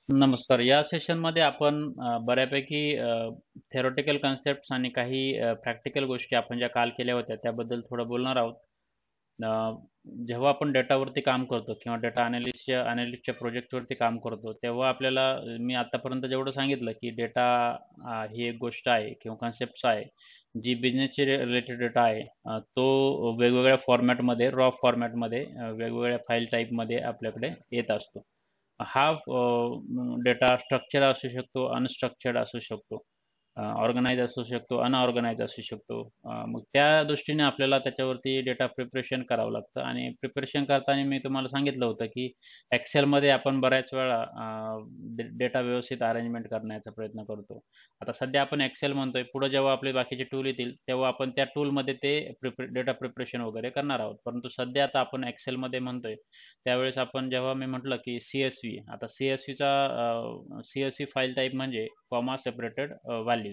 नमस्कार. या सेशनमध्ये आपण बऱ्यापैकी थेरॉटिकल कन्सेप्ट्स आणि काही प्रॅक्टिकल गोष्टी आपण ज्या काल केल्या होत्या त्याबद्दल थोडं बोलणार आहोत. अ, जेव्हा आपण डेटावरती काम करतो किंवा डेटा अॅनालिस्टच्या प्रोजेक्टवरती काम करतो, तेव्हा आपल्याला मी आत्तापर्यंत जेवढं सांगितलं की डेटा ही एक गोष्ट आहे किंवा कन्सेप्ट्स आहे, जी बिझनेसची रिलेटेड डेटा आहे. तो वेगवेगळ्या फॉर्मॅटमध्ये, रॉ फॉर्मॅटमध्ये, वेगवेगळ्या फाईल टाईपमध्ये आपल्याकडे येत असतो. हा डेटा स्ट्रक्चर असू शकतो, अनस्ट्रक्चर्ड असू शकतो, ऑर्गनाइज असू शकतो, अनऑर्गनाइज असू शकतो. मग त्या दृष्टीने आपल्याला त्याच्यावरती डेटा प्रिपरेशन करावं लागतं आणि प्रिपरेशन करताना मी तुम्हाला सांगितलं होतं की एक्सेलमध्ये आपण बऱ्याच वेळा डेटा व्यवस्थित अरेंजमेंट करण्याचा प्रयत्न करतो. आता सध्या आपण एक्सेल म्हणतोय, पुढे जेव्हा आपले बाकीचे टूल येतील तेव्हा आपण त्या टूलमध्ये ते डेटा प्रिपरेशन वगैरे करणार आहोत. परंतु सध्या आता आपण एक्सेलमध्ये म्हणतोय, त्यावेळेस आपण जेव्हा मी म्हटलं की सी-एस-व्ही, आता सी-एस-व्हीचा फाईल टाईप म्हणजे कॉमा सेपरेटेड व्हॅल्यूज.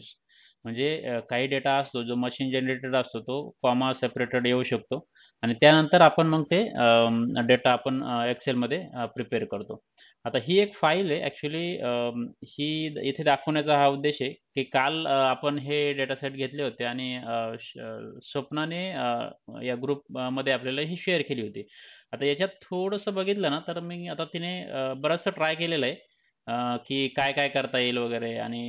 म्हणजे काही डेटा असतो जो मशीन जनरेटेड असतो, तो कॉमा सेपरेटेड येऊ शकतो आणि त्यानंतर आपण मग ते डेटा आपण एक्सेलमध्ये प्रिपेअर करतो. आता ही एक फाईल आहे ॲक्चुअली. ही इथे दाखवण्याचा हा उद्देश आहे की काल आपण हे डेटासेट घेतले होते आणि स्वप्नाने या ग्रुपमध्ये आपल्याला ही शेअर केली होती. आता याच्यात थोडंसं बघितलं ना, तर मी आता तिने बरचसं ट्राय केलेलं आहे, की काय-काय करता येईल वगैरे आणि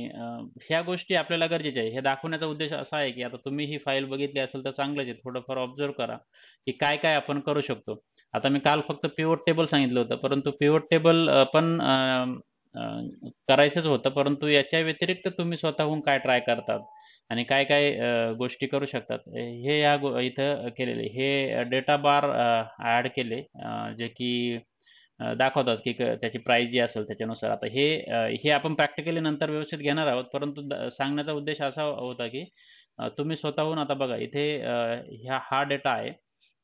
ह्या गोष्टी आपल्याला गरजेच्या आहे. हे दाखवण्याचा उद्देश असा आहे, की आता तुम्ही ही फाईल बघितली असेल तर चांगलंच आहे. थोडंफार ऑब्झर्व्ह करा, की काय-काय आपण करू शकतो. आता मी काल फक्त पिव्होट टेबल सांगितलं होतं, परंतु पिव्होट टेबल पण अ, करायचंच होतं. परंतु याच्या व्यतिरिक्त तुम्ही स्वतःहून काय ट्राय करतात आणि काय-काय गोष्टी करू शकतात. हे इथं केलेले. हे डेटा बार ॲड केले, जे की दाखवतात की त्याची प्राईस जी असेल त्याच्यानुसार. आता हे आपण प्रॅक्टिकली नंतर व्यवस्थित घेणार आहोत. परंतु सांगण्याचा उद्देश असा होता की तुम्ही स्वतःहून आता बघा इथे हा डेटा आहे.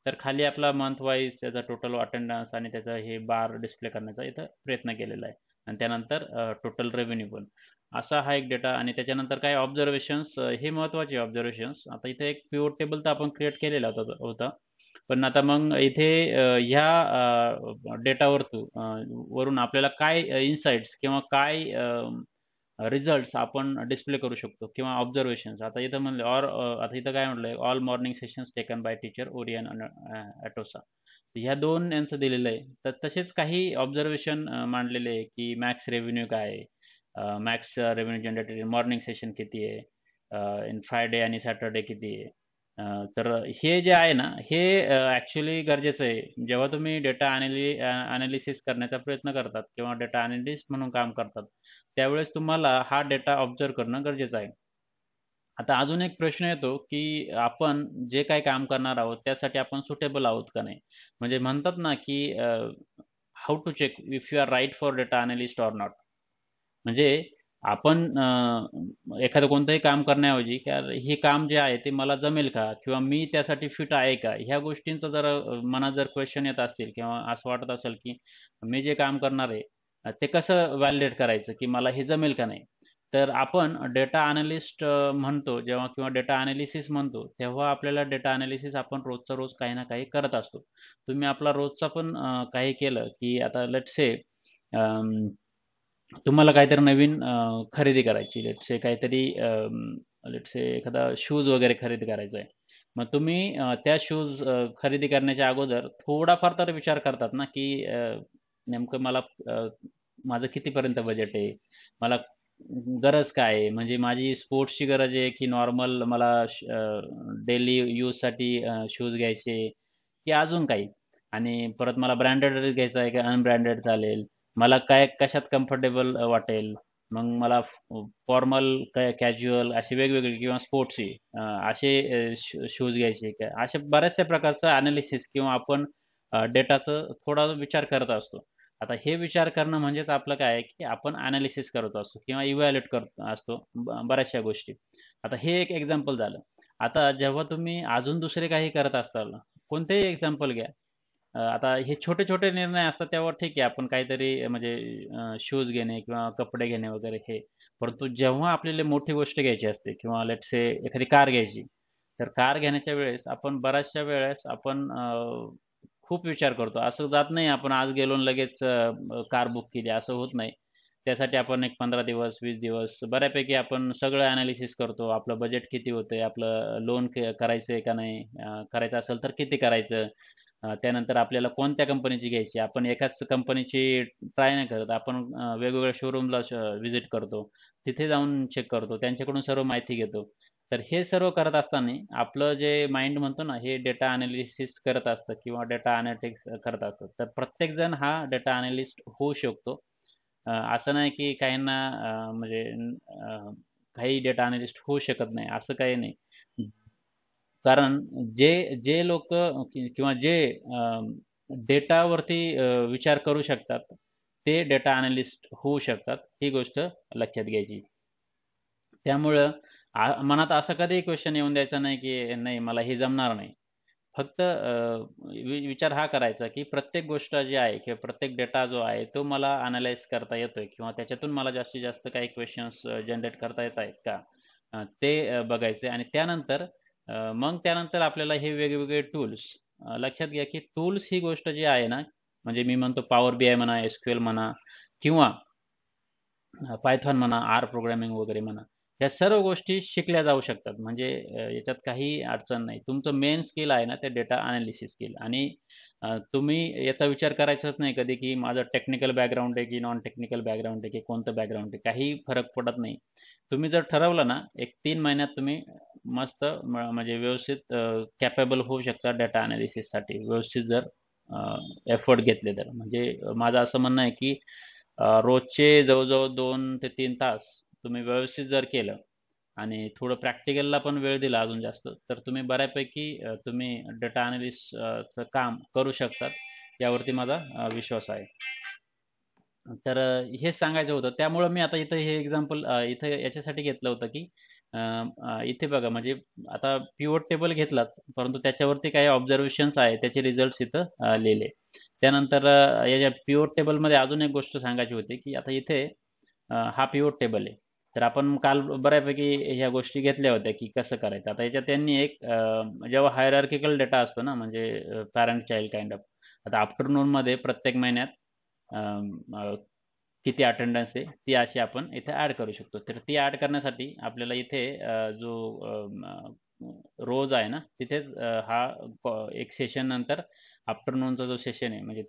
तर खाली आपला मंथ वाईज त्याचा टोटल अटेंडन्स आणि त्याचा हे बार डिस्प्ले करण्याचा इथं प्रयत्न केलेला आहे आणि त्यानंतर टोटल रेव्हेन्यू पण. असा हा एक डेटा आणि त्याच्यानंतर काही ऑब्झर्वेशन्स, हे महत्त्वाचे ऑब्झर्वेशन्स. आता इथे एक पिव्होट टेबल तर आपण क्रिएट केलेला होता. पण आता मग इथे ह्या वरून आपल्याला काय इनसाइट्स किंवा काय रिझल्ट्स आपण डिस्प्ले करू शकतो किंवा ऑब्झर्वेशन्स. आता इथं म्हणले आता इथं काय म्हटलंय, all morning sessions taken by teacher Orion आणि ॲटोसा. ह्या 2 यांचं दिलेलं आहे. तर तसेच काही ऑब्झर्वेशन मांडलेले आहे, की मॅक्स रेव्हेन्यू काय आहे? Max revenue generated in morning session किती आहे? इन फ्रायडे आणि सॅटरडे किती आहे? तर हे जे आहे ना, हे ॲक्चुअली गरजेचं आहे. जेव्हा तुम्ही डेटा ॲनालिसिस करण्याचा प्रयत्न करतात किंवा डेटा ॲनालिस्ट म्हणून काम करतात, त्यावेळेस तुम्हाला हा डेटा ऑब्झर्व्ह करणं गरजेचं आहे. आता अजून एक प्रश्न येतो, की आपण जे काही काम करणार आहोत, त्यासाठी आपण सुटेबल आहोत का नाही? म्हणजे म्हणतात ना, की how to check if you are right for data analyst or not. म्हणजे आपण एखादं कोणतंही काम करण्याऐवजी हे काम जे आहे ते मला जमेल का? किंवा मी त्यासाठी फिट आहे का? ह्या गोष्टींचा जर मनात जर क्वेशन येत असतील किंवा असं वाटत असेल, की मी जे काम करणार आहे, ते कसं व्हॅलिडेट करायचं, की मला हे जमेल का नाही? तर आपण डेटा अॅनलिस्ट म्हणतो जेव्हा किंवा डेटा अॅनालिसिस म्हणतो, तेव्हा आपल्याला डेटा अॅनालिसिस आपण रोजचा रोज काही ना काही करत असतो. तुम्ही आपला रोजचा पण काही केलं, की आता लेट्स से तुम्हाला काहीतरी नवीन खरेदी करायची. लेट्स से एखादा शूज वगैरे खरेदी करायचा आहे. मग तुम्ही त्या शूज खरेदी करण्याच्या अगोदर थोडाफार तर विचार करतात ना, की नेमकं माझं कितीपर्यंत बजेट आहे? मला गरज काय आहे? म्हणजे माझी स्पोर्ट्सची गरज आहे, की नॉर्मल मला डेली यूजसाठी शूज घ्यायचे, की अजून काही? आणि परत मला ब्रँडेडच घ्यायचा आहे, की अनब्रँडेड चालेल? मला काय कशात कम्फर्टेबल वाटेल. मग मला फॉर्मल, काय कॅज्युअल असे वेगवेगळे किंवा स्पोर्ट्सची असे शूज घ्यायचे का? अशा बऱ्याचशा प्रकारचं एनालिसिस किंवा आपण डेटाचं थोडा विचार करत असतो. आता हे विचार करणं म्हणजेच आपलं काय आहे, की आपण एनालिसिस करत असतो किंवा इव्हॅल्युएट करत असतो बऱ्याचशा गोष्टी. आता हे एक एक्झाम्पल झालं. आता जेव्हा तुम्ही अजून दुसरे काही करत असाल, कोणतेही एक्झाम्पल घ्या. आता हे छोटे-छोटे निर्णय असतात तेव्हा ठीक आहे, आपण काहीतरी म्हणजे शूज घेणे किंवा कपडे घेणे वगैरे हे. परंतु जेव्हा आपल्याला मोठी गोष्ट घ्यायची असते किंवा लेट्स से एखादी कार घ्यायची, तर कार घेण्याच्या वेळेस आपण बऱ्याचशा वेळेस आपण खूप विचार करतो. असं जात नाही आपण आज गेलो आणि लगेच कार बुक केली असं होत नाही. त्यासाठी आपण एक 15 दिवस, 20 दिवस बऱ्यापैकी आपण सगळं ॲनालिसिस करतो. आपलं बजेट किती होतंय, आपलं लोन करायचं आहे का नाही, करायचं असेल तर किती करायचं? त्यानंतर आपल्याला कोणत्या कंपनीची घ्यायची. आपण एकाच कंपनीची ट्राय नाही करत. आपण वेगवेगळ्या शोरूमला व्हिजिट करतो. तिथे जाऊन चेक करतो. त्यांच्याकडून सर्व माहिती घेतो. तर हे सर्व करत असताना आपलं जे माइंड म्हणतो ना, हे डेटा एनालिसिस करत असतं किंवा डेटा एनालिटिक्स करत असतं. तर प्रत्येकजण हा डेटा एनालिस्ट होऊ शकतो. असं नाही की काहींना म्हणजे काही डेटा एनालिस्ट होऊ शकत नाही, असं काही नाही. कारण जे जे लोकं किंवा जे डेटावरती विचार करू शकतात, ते डेटा एनालिस्ट होऊ शकतात. ही गोष्ट लक्षात घ्यायची. त्यामुळं मनात असा कधीही क्वेशन येऊन द्यायचा नाही, की नाही मला हे जमणार नाही. फक्त विचार हा करायचा, की प्रत्येक गोष्ट जी आहे किंवा प्रत्येक डेटा जो आहे, तो मला अॅनलाईज करता येतोय किंवा त्याच्यातून मला जास्तीत जास्त काही क्वेशन्स जनरेट करता येत आहेत का? ते बघायचे आणि त्यानंतर मग त्यानंतर आपल्याला हे वेगवेगळे टूल्स लक्षात घ्या, की टूल्स ही गोष्ट जी आहे ना, म्हणजे मी म्हणतो पॉवर बीआय म्हणा, एसक्यूएल म्हणा किंवा पायथॉन म्हणा, आर प्रोग्रामिंग वगैरे म्हणा. ह्या सर्व गोष्टी शिकल्या जाऊ शकतात. म्हणजे याच्यात काही अडचण नाही. तुमचं मेन स्किल आहे ना, ते डेटा एनालिसिस स्किल आणि तुम्ही याचा विचार करायचाच नाही कधी, की माझं टेक्निकल बॅकग्राऊंड आहे, की नॉन टेक्निकल बॅकग्राऊंड आहे, की कोणतं बॅकग्राऊंड आहे. काही फरक पडत नाही. तुम्ही जर ठरवलं ना, एक 3 महिन्यात तुम्ही मस्त म्हणजे व्यवस्थित कॅपेबल होऊ शकता डेटा एनालिसिससाठी. व्यवस्थित जर एफर्ट घेतले तर. म्हणजे माझं असं म्हणणं आहे, की रोजचे जवळ-जवळ 2 ते 3 तास तुम्ही व्यवस्थित जर केलं आणि थोडं प्रॅक्टिकलला पण वेळ दिला अजून जास्त, तर तुम्ही बऱ्यापैकी तुम्ही डेटा चं काम करू शकतात. यावरती माझा विश्वास आहे. तर हेच सांगायचं होतं. त्यामुळं मी आता इथं हे एक्झाम्पल इथं याच्यासाठी घेतलं होतं, की अ, अ, इथे बघा म्हणजे आता पिव्होट टेबल घेतलाच, परंतु त्याच्यावरती काही ऑब्झर्वेशन्स आहे, त्याचे रिझल्ट्स इथं लिहिले. त्यानंतर या पिव्होट टेबलमध्ये अजून एक गोष्ट सांगायची होती, की आता इथे हा पिव्होट टेबल आहे. तर आपण काल बऱ्यापैकी ह्या गोष्टी घेतल्या होत्या, की कसं करायचं. आता याच्यात त्यांनी एक जेव्हा हायरार्किकल डेटा असतो ना, म्हणजे पॅरेंट चाइल्ड काइंड ऑफ. आता आफ्टरनूनमध्ये प्रत्येक महिन्यात अं, अ, किती अटेंडन्स आहे, ती अशी आपण इथे ॲड करू शकतो. तर ती ॲड करण्यासाठी आपल्याला इथे जो रोज आहे ना, तिथेच हा एक सेशन नंतर आफ्टरनूनचा जो सेशन आहे, म्हणजे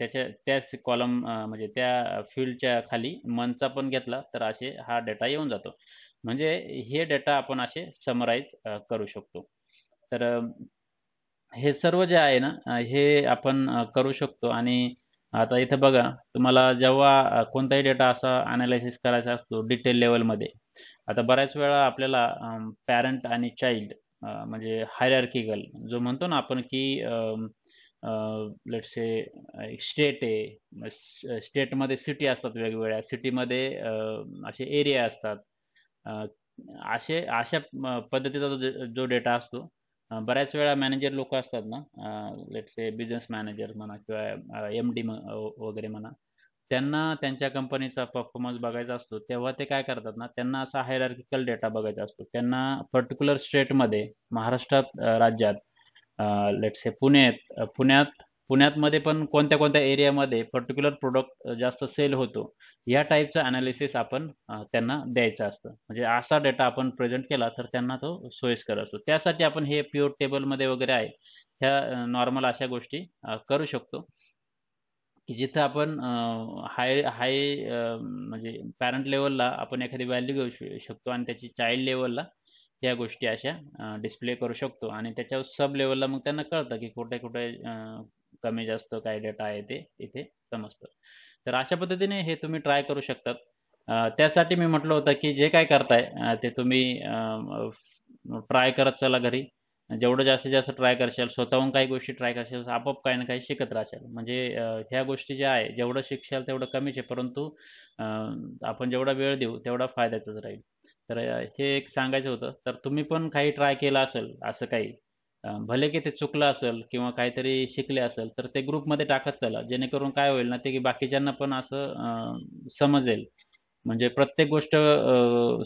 त्याच कॉलम म्हणजे त्या फील्डच्या खाली मंथचा पण घेतला, तर असे हा डेटा येऊन जातो. म्हणजे हे डेटा आपण असे समराईज करू शकतो. तर हे सर्व जे आहे ना, हे आपण करू शकतो आणि आता इथं बघा, तुम्हाला जेव्हा कोणताही डेटा असा एनालिसिस करायचा असतो डिटेल लेव्हलमध्ये. आता बऱ्याच वेळा आपल्याला पॅरेंट आणि चाइल्ड म्हणजे हायरार्किकल जो म्हणतो ना आपण, की लेट्स से एक स्टेट आहे. स्टेटमध्ये सिटी असतात वेगवेगळ्या. सिटीमध्ये असे एरिया असतात. अ, अशा पद्धतीचा जो डेटा असतो, बऱ्याच वेळा मॅनेजर लोकं असतात ना, लेट्स से बिझनेस मॅनेजर म्हणा किंवा एम-डी वगैरे म्हणा. त्यांना त्यांच्या कंपनीचा परफॉर्मन्स बघायचा असतो. तेव्हा ते काय करतात ना, त्यांना असा हायरार्किकल डेटा बघायचा असतो. त्यांना पर्टिक्युलर स्टेटमध्ये महाराष्ट्रात राज्यात लेट्स से पुण्यामध्ये पण कोणत्या-कोणत्या एरियामध्ये पर्टिक्युलर प्रॉडक्ट जास्त सेल होतो. या टाइपचं एनालिसिस आपण त्यांना द्यायचं असतं. म्हणजे असा डेटा आपण प्रेझेंट केला तर त्यांना तो सोयीस्कर असतो. त्यासाठी आपण हे पिव्होट टेबलमध्ये वगैरे आहे, ह्या नॉर्मल अशा गोष्टी करू शकतो, की जिथं आपण हाय हाय म्हणजे पॅरेंट लेव्हलला आपण एखादी व्हॅल्यू घेऊ शकतो आणि त्याची चाइल्ड लेव्हलला ह्या गोष्टी अशा डिस्प्ले करू शकतो आणि त्याच्यावर सब लेव्हलला मग त्यांना कळतं, की कुठे-कुठे कमी जास्त काय डेटा आहे ते इथे समजतं. तर अशा पद्धतीने हे तुम्ही ट्राय करू शकतात. त्यासाठी मी म्हटलं होतं, की जे काही करताय ते तुम्ही ट्राय करत चला घरी. जेवढं जास्तीत जास्त ट्राय करशाल, स्वतःहून काही गोष्टी ट्राय करशाल, आपोआप काही ना काही शिकत राहशाल. म्हणजे ह्या गोष्टी ज्या आहे, जेवढं शिकशाल तेवढं कमीच आहे. परंतु अ, आपण जेवढा वेळ देऊ, तेवढा फायद्याचंच राहील. तर हे एक सांगायचं होतं. तर तुम्ही पण काही ट्राय केलं असेल असं काही, भले की ते चुकलं असेल किंवा काहीतरी शिकले असेल, तर ते ग्रुपमध्ये टाकत चला. जेणेकरून काय होईल ना, ते की बाकीच्यांना पण असं समजेल. म्हणजे प्रत्येक गोष्ट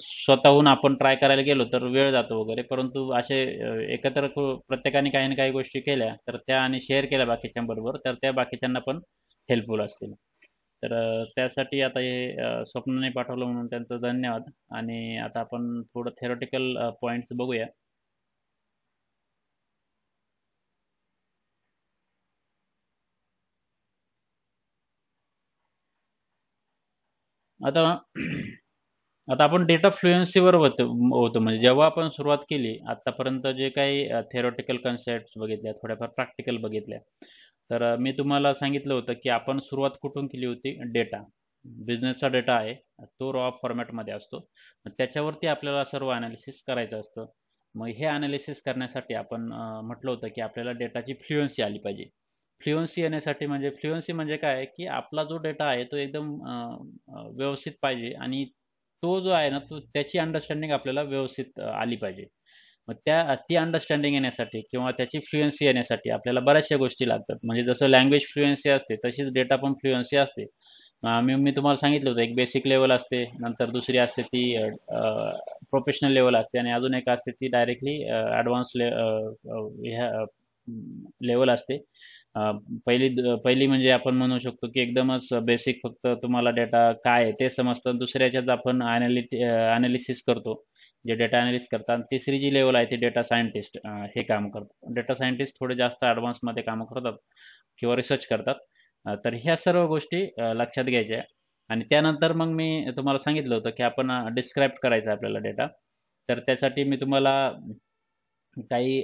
स्वतःहून आपण ट्राय करायला गेलो तर वेळ जातो वगैरे. परंतु असे एकत्र प्रत्येकाने काही ना काही गोष्टी केल्या, तर त्या आणि शेअर केल्या बाकीच्यांबरोबर, तर त्या बाकीच्यांना पण हेल्पफुल असतील. तर त्यासाठी आता हे स्वप्नाने पाठवलं म्हणून त्यांचं धन्यवाद. आणि आता आपण थोडं थेरॉटिकल पॉईंट्स बघूया. आता आता आपण डेटा फ्लुएन्सीवर होतो होतो म्हणजे जेव्हा आपण सुरुवात केली आतापर्यंत जे काही थेरॉटिकल कन्सेप्ट बघितल्या, थोड्याफार प्रॅक्टिकल बघितल्या, तर मी तुम्हाला सांगितलं होतं की आपण सुरुवात कुठून केली होती? डेटा. बिझनेसचा डेटा आहे, तो रॉ फॉर्मॅटमध्ये असतो. मग त्याच्यावरती आपल्याला सर्व ॲनालिसिस करायचं असतं. मग हे ॲनालिसिस करण्यासाठी आपण म्हटलं होतं की आपल्याला डेटाची फ्लुएन्सी आली पाहिजे. फ्लुएन्सी म्हणजे काय, की आपला जो डेटा आहे तो एकदम व्यवस्थित पाहिजे आणि तो जो आहे ना, तो त्याची अंडरस्टँडिंग आपल्याला व्यवस्थित आली पाहिजे. मग ती अंडरस्टँडिंग येण्यासाठी किंवा त्याची फ्लुएन्सी येण्यासाठी आपल्याला बऱ्याचशा गोष्टी लागतात. म्हणजे जसं लँग्वेज फ्लुएन्सी असते, तशीच डेटा पण फ्लुएन्सी असते. मी तुम्हाला सांगितलं होतं, एक बेसिक लेव्हल असते, नंतर दुसरी असते ती प्रोफेशनल लेव्हल असते आणि अजून एक असते ती डायरेक्टली ॲडव्हान्स ह्या लेव्हल असते. अ, पहिली म्हणजे आपण म्हणू शकतो की एकदमच बेसिक फक्त तुम्हाला डेटा काय आहे ते समजतं. दुसऱ्या ह्याच्यात आपण ॲनालिसिस करतो, जे डेटा ॲनालिसिस करतात. आणि तिसरी जी लेव्हल आहे ती डेटा सायंटिस्ट हे काम करतात. डेटा सायंटिस्ट थोडे जास्त ॲडव्हान्समध्ये कामं करतात किंवा रिसर्च करतात. तर ह्या सर्व गोष्टी लक्षात घ्यायच्या. आणि त्यानंतर मग मी तुम्हाला सांगितलं होतं की आपण डिस्क्राईब करायचा आपल्याला डेटा. तर त्यासाठी मी तुम्हाला काही